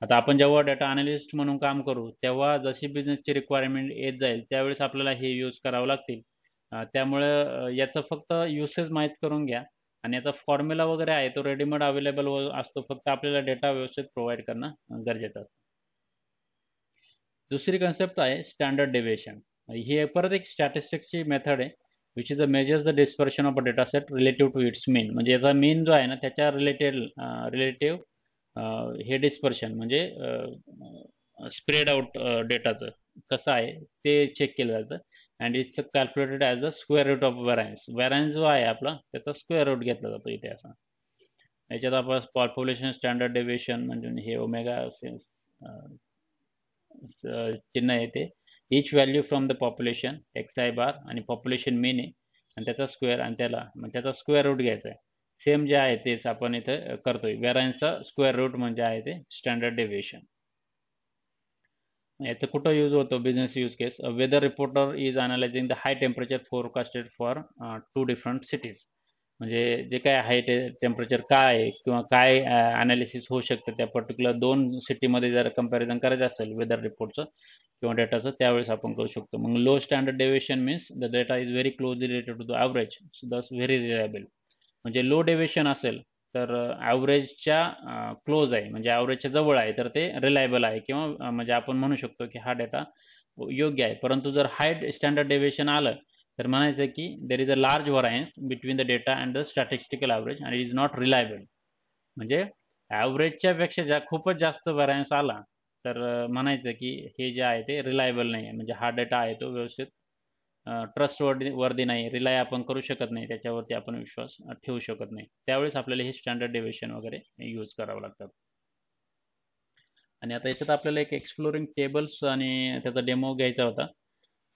आता आपण जेव्हा डेटा अनालिस्ट म्हणून काम करू, तेव्हा जशी बिझनेसची रिक्वायरमेंट येत जाईल त्यावेळेस आपल्याला हे यूज करावं लागतील. त्यामुळे याचं फक्त युसेज माहीत करून घ्या. आणि याचा फॉर्म्युला वगैरे आहे तो रेडीमेड अवेलेबल असतो, फक्त आपल्याला डेटा व्यवस्थित प्रोव्हाइड करणं गरजेचं असतं. दुसरी कन्सेप्ट आहे स्टँडर्ड डेव्हिएशन. ही परत एक स्टॅटिस्टिक्सची मेथड आहे, which is the measures the dispersion of a data set relative to its mean. म्हणजे याचा मीन जो आहे ना, त्याच्या रिलेटिव्ह हे डिस्पर्शन म्हणजे स्प्रेड आउट डेटाचं कसं आहे ते चेक केलं जातं. And it's calculated as a square root of variance. Variance जो आहे आपला त्याचा स्क्वेअर रूट घेतला जातो इथे असा. याच्यात आपण पॉप्युलेशन स्टँडर्ड डेव्हिएशन म्हणजे हे ओमेगा चिन्ह आहे ते. Each value from the population x i bar, आणि पॉप्युलेशन मीन आहे आणि त्याचा स्क्वेअर, आणि त्याचा स्क्वेअर रूट घ्यायचा आहे. सेम जे आहे तेच आपण इथं करतोय. व्हॅरन्सचा स्क्वेअर रूट म्हणजे आहे ते स्टँडर्ड डेव्हिएशन. याचं कुठं यूज होतो business use case? Weather reporter is analysing the high temperature forecasted for 2 different cities. म्हणजे जे काय हाय टेम्परेचर काय आहे किंवा काय अनालिसिस होऊ शकतं त्या पर्टिक्युलर 2 सिटीमध्ये जर कंपॅरिझन करायचं असेल वेदर रिपोर्टचं किंवा डेटाचं, त्यावेळेस आपण करू शकतो. मग low standard deviation means the data is very closely related to the average, thus very reliable. म्हणजे लो डेव्हिएशन असेल तर ॲव्हरेजच्या क्लोज आहे, म्हणजे ॲव्हरेजच्या जवळ आहे, तर ते रिलायबल आहे किंवा म्हणजे आपण म्हणू शकतो की हा डेटा योग्य आहे. परंतु जर हाय स्टँडर्ड डेव्हिएशन आलं तर म्हणायचं की there is a large variance between the data and the statistical average and it is not reliable. म्हणजे ॲव्हरेजच्या पेक्षा खूपच जास्त व्हरायन्स आला तर म्हणायचं की हे जे आहे ते रिलायबल नाही आहे, म्हणजे हा डेटा आहे तो व्यवस्थित ट्रस्ट वर्दी नाही, रिलाय आपण करू शकत नाही, त्याच्यावरती आपण विश्वास ठेवू शकत नाही. त्यावेळेस आपल्याला हे स्टँडर्ड डेव्हिएशन वगैरे यूज करावं लागतात. आणि आता याच्यात आपल्याला एक एक्सप्लोरिंग टेबल्स आणि त्याचा डेमो घ्यायचा होता.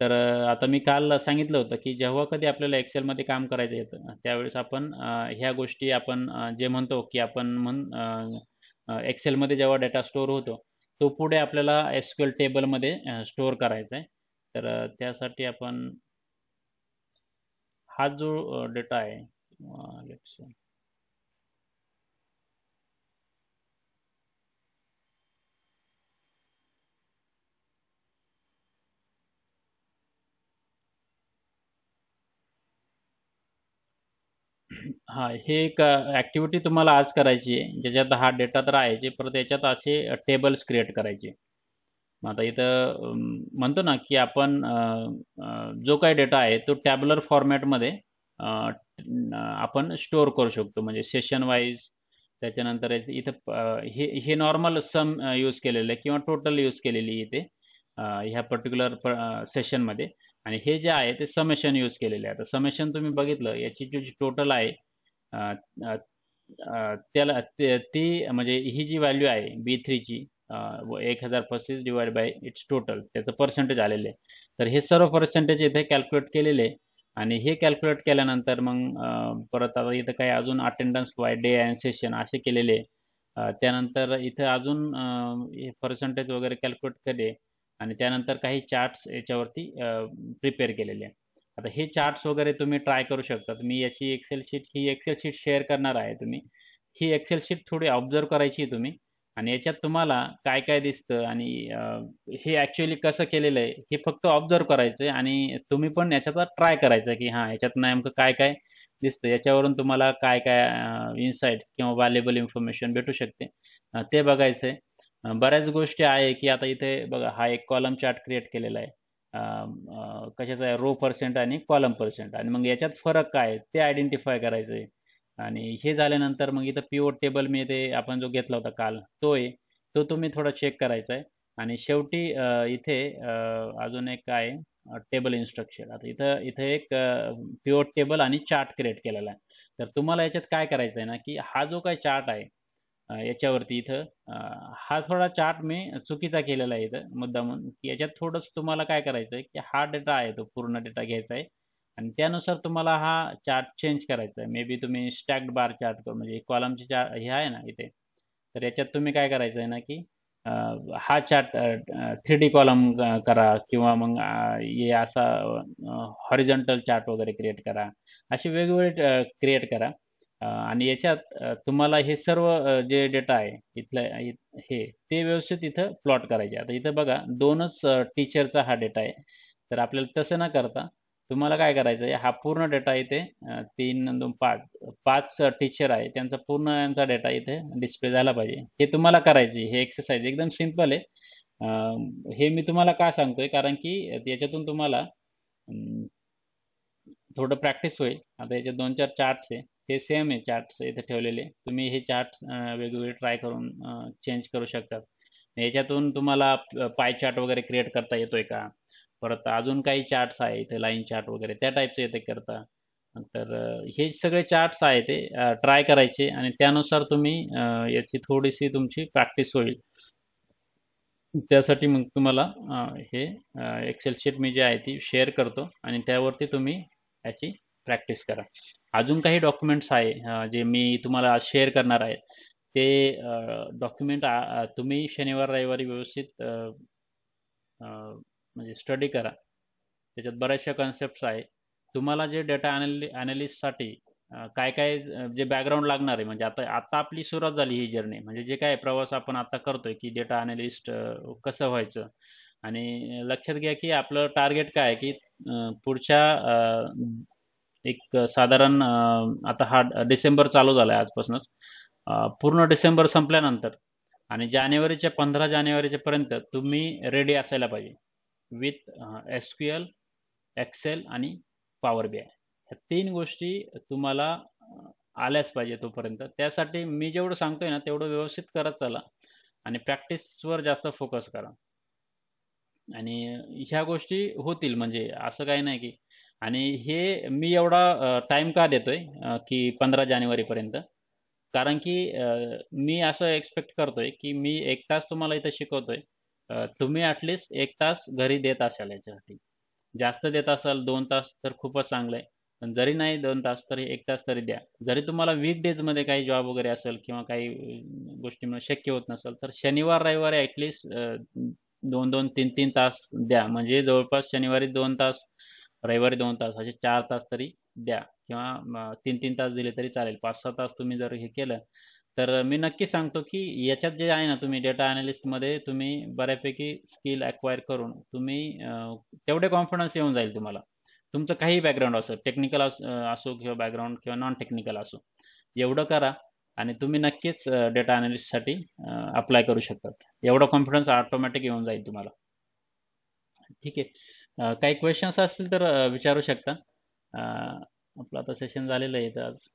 तर आता मी काल सांगितलं होतं की जेव्हा कधी आपल्याला एक्सेलमध्ये काम करायचं येतं त्यावेळेस आपण ह्या गोष्टी आपण जे म्हणतो की एक्सेलमध्ये जेव्हा डेटा स्टोअर होतो तो पुढे आपल्याला एसक्यूएल टेबलमध्ये स्टोअर करायचा आहे. तर त्यासाठी आपण हा जो डेटा आहे हां, हे एक ॲक्टिव्हिटी तुम्हाला आज करायची आहे, ज्याच्यात हा डेटा तर आहे, परत याच्यात असे टेबल्स क्रिएट करायचे. मग आता इथं म्हणतो ना, की आपण जो काही डेटा आहे तो टॅब्युलर फॉर्मॅटमध्ये आपण स्टोअर करू शकतो. म्हणजे सेशन वाईज, त्याच्यानंतर इथं हे नॉर्मल सम यूज केलेलं आहे किंवा टोटल यूज केलेली आहे इथे ह्या पर्टिक्युलर सेशनमध्ये. आणि हे जे आहे ते समेशन यूज केलेले आहे. आता समेशन तुम्ही बघितलं याची जी टोटल आहे अ, अ, त्याला ती म्हणजे ही जी व्हॅल्यू आहे B3ची 1035 डिवाइड बाय इट्स टोटल त्याचं पर्सेंटेज आलेलं आहे. तर हे सर्व पर्सेंटेज इथे कॅल्क्युलेट केलेले आहे. आणि हे कॅल्क्युलेट केल्यानंतर मग परत आता इथं काही अजून attendance by day and session असे केलेले आहे. त्यानंतर इथं अजून हे पर्सेंटेज वगैरे कॅल्क्युलेट केले आणि त्यानंतर काही चार्ट्स याच्यावरती प्रिपेअर केलेले आहे. आता हे चार्ट्स वगैरे तुम्ही ट्राय करू शकता. मी याची एक्सेल शीट शेअर करणार आहे. ही एक्सेल शीट थोडी ऑब्झर्व करायची आहे तुम्ही. आणि याच्यात तुम्हाला काय काय दिसतं आणि हे ॲक्च्युअली कसं केलेलं आहे हे फक्त ऑब्झर्व करायचं आहे आणि तुम्ही पण याच्यात ट्राय करायचं की हां, याच्यात नेमकं काय काय दिसतं. याच्यावरून तुम्हाला काय काय इन्साईट्स किंवा व्हॅल्युएबल इन्फॉर्मेशन भेटू शकते ते बघायचं आहे. बऱ्याच गोष्टी आहे की आता इथे बघा हा एक कॉलम चार्ट क्रिएट केलेला आहे. कशाचा आहे, रो पर्सेंट आणि कॉलम पर्सेंट, आणि मग याच्यात फरक काय आहे ते आयडेंटिफाय करायचं आहे. आणि हे झाल्यानंतर मग इथं पिव्होट टेबल मी ते आपण जो घेतला होता काल तो आहे, तो तुम्ही थोडा चेक करायचा आहे. आणि शेवटी इथे अजून एक काय टेबल इन्स्ट्रक्शन. आता इथं इथं एक पिव्होट टेबल आणि चार्ट क्रिएट केलेला आहे. तर तुम्हाला याच्यात काय करायचं आहे ना, की हा जो काही चार्ट आहे याच्यावरती इथं हा थोडा चार्ट मी चुकीचा केलेला आहे इथं मुद्दामून, की याच्यात थोडंसं तुम्हाला काय करायचं आहे, की हा डेटा आहे तो पूर्ण डेटा घ्यायचा आहे आणि त्यानुसार तुम्हाला हा चार्ट चेंज करायचा आहे. मे बी तुम्ही स्टॅक्ड बार चार्ट म्हणजे कॉलमची हे आहे ना इथे, तर याच्यात तुम्ही काय करायचं आहे ना, की हा चार्ट 3D कॉलम करा किंवा मग हे असा हॉरिझॉन्टल चार्ट वगैरे क्रिएट करा. असे वेगवेगळे क्रिएट करा. आणि याच्यात तुम्हाला हे सर्व जे डेटा आहे इथलं हे ते व्यवस्थित इथं प्लॉट करायचे. आता इथं बघा 2च टीचरचा हा डेटा आहे. तर आपल्याला तसं न करता तुम्हाला काय करायचं आहे, हा पूर्ण डेटा इथे 3 अन् 2 5 5 टीचर आहे. त्यांचा पूर्ण यांचा डेटा इथे डिस्प्ले झाला पाहिजे. हे तुम्हाला करायची हे एक्सरसाइज एकदम सिंपल आहे. हे मी तुम्हाला का सांगतोय कारण की याच्यातून तुम्हाला थोडं प्रॅक्टिस होईल. आता याचे 2-4 चार्ट्स आहे. हे सेम आहे चार्ट्स इथे ठेवलेले. तुम्ही हे चार्ट्स वेगवेगळे ट्राय करून चेंज करू शकतात. याच्यातून तुम्हाला पाय चार्ट वगैरे क्रिएट करता येतोय का? परत अजून काही चार्ट्स आहे इथे लाईन चार्ट वगैरे त्या टाईपचे येते करता. तर हे सगळे चार्ट्स आहे ते ट्राय करायचे आणि त्यानुसार तुम्ही याची थोडीशी तुमची प्रॅक्टिस होईल. त्यासाठी मग तुम्हाला हे एक्सेल शीट मी जी आहे ती शेअर करतो आणि त्यावरती तुम्ही याची प्रॅक्टिस करा. अजून काही डॉक्युमेंट्स आहे जे मी तुम्हाला आज शेअर करणार आहे. ते डॉक्युमेंट तुम्ही शनिवार, रविवारी व्यवस्थित म्हणजे स्टडी करा. त्याच्यात बऱ्याचशा कन्सेप्ट्स आहे. तुम्हाला जे डेटा ॲनालिस्टसाठी काय-काय जे बॅकग्राऊंड लागणार आहे म्हणजे आता आता आपली सुरुवात झाली ही जर्नी म्हणजे जे काही प्रवास आपण आता करतोय, की डेटा ॲनालिस्ट कसं व्हायचं आणि लक्षात घ्या, की आपलं टार्गेट काय आहे, की पुढच्या एक साधारण आता हा डिसेंबर चालू झाला आहे आजपासूनच. पूर्ण डिसेंबर संपल्यानंतर आणि जानेवारीच्या 15 जानेवारीच्या पर्यंत तुम्ही रेडी असायला पाहिजे. विथ एस-क्यू-एल, एक्सेल आणि पॉवर बी-आय. ह्या 3 गोष्टी तुम्हाला आल्याच पाहिजे तोपर्यंत. त्यासाठी मी जेवढं सांगतोय ना, तेवढं व्यवस्थित करत चला आणि प्रॅक्टिसवर जास्त फोकस करा. आणि ह्या गोष्टी होतील म्हणजे असं काही नाही की आणि हे मी एवढा टाईम का देतोय की 15 जानेवारीपर्यंत? कारण की मी असं एक्सपेक्ट करतोय की मी 1 तास तुम्हाला इथं शिकवतोय. तुम्ही ॲटलीस्ट 1 तास घरी देत असाल याच्यासाठी. जास्त देत असाल 2 तास तर खूपच चांगलं आहे. पण जरी नाही 2 तास तरी 1 तास तरी द्या. जरी तुम्हाला वीकडेजमध्ये काही जॉब वगैरे असेल किंवा काही गोष्टीमुळे शक्य होत नसेल, तर शनिवार, रविवारी ॲटलीस्ट 2-2, 3-3 तास द्या. म्हणजे जवळपास शनिवारी 2 तास, रविवारी 2 तास असे 4 तास तरी द्या किंवा 3-3 तास दिले तरी चालेल. 5-6 तास तुम्ही जर हे केलं, तर मी नक्की सांगतो की याच्यात जे आहे ना तुम्ही डेटा अॅनालिस्टमध्ये तुम्ही बऱ्यापैकी स्किल अॅक्वायर करून तुम्ही तेवढे कॉन्फिडन्स येऊन जाईल तुम्हाला. तुमचं काहीही बॅकग्राऊंड असो, टेक्निकल असो किंवा बॅकग्राऊंड किंवा नॉन टेक्निकल असो. एवढं करा आणि तुम्ही नक्कीच डेटा अॅनालिस्टसाठी अप्लाय करू शकतात. एवढा कॉन्फिडन्स ऑटोमॅटिक येऊन जाईल तुम्हाला. ठीक आहे. काही क्वेशन्स असतील तर विचारू शकता. आपलं आता सेशन झालेलं आहे इथं आज.